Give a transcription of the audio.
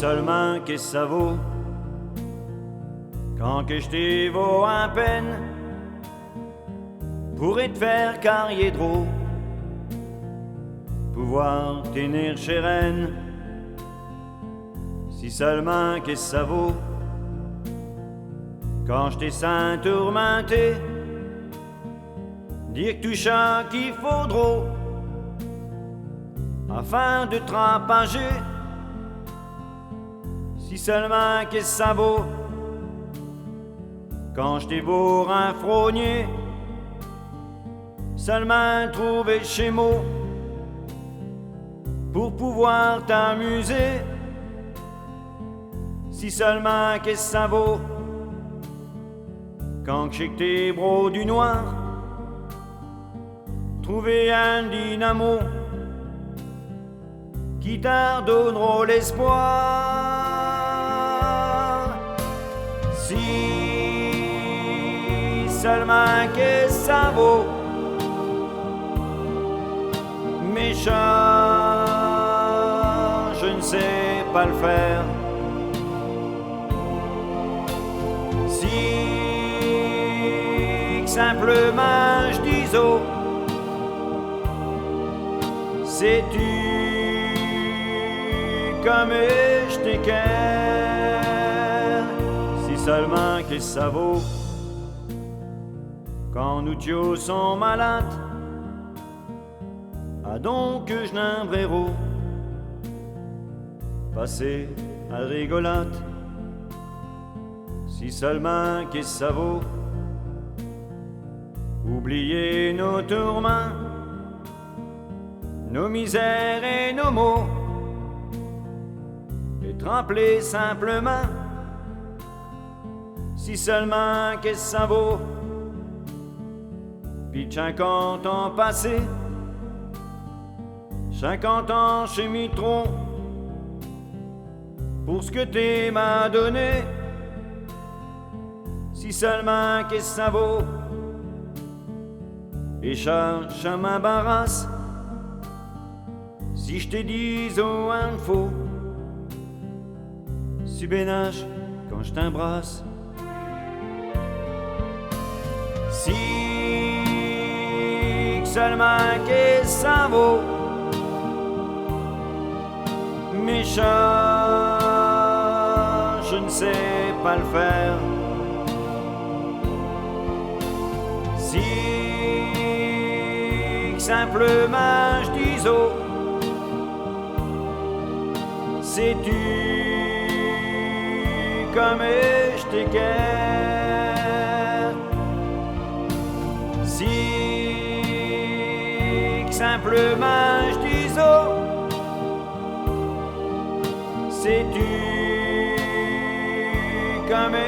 seulement qu'est-ce que ça vaut quand que je t'y vaut à peine pourrait te faire carrier drôle, pouvoir tenir chez Rennes. Si seulement qu'est-ce que ça vaut quand je t'ai saint tourmenté, dire que tout chat qu'il faudra afin de te rapager. Si seulement qu'est-ce que ça vaut quand je t'ai beau un frognier, seulement trouver chez mots pour pouvoir t'amuser. Si seulement qu'est-ce que ça vaut quand je sais que t'es bro du noir, trouver un dynamo qui t'ardonnera l'espoir. Si seulement qu'est-ce que ça vaut, méchant, je ne sais pas le faire. Si simplement je dis oh, sais-tu comme je t'équerre. Si seulement qu'est-ce que ça vaut quand nous tous sont malades, ah donc que je n'aimerais passer à rigolade. Si seulement qu'est-ce que ça vaut oublier nos tourments, nos misères et nos maux, et trempler simplement. Si seulement qu'est-ce que ça vaut puis 50 ans passés, 50 ans chez Mitron, pour ce que t'es m'a donné. Si seulement qu'est-ce que ça vaut, et ça m'embarrasse si je te dis oh un faux, subénache quand je t'embrasse. Si seulement qu'est-ce que ça vaut, méchant, je ne sais pas le faire. Si simplement je dis oh, sais-tu comme je t'équerre. Si simplement je dis oh, sais-tu comme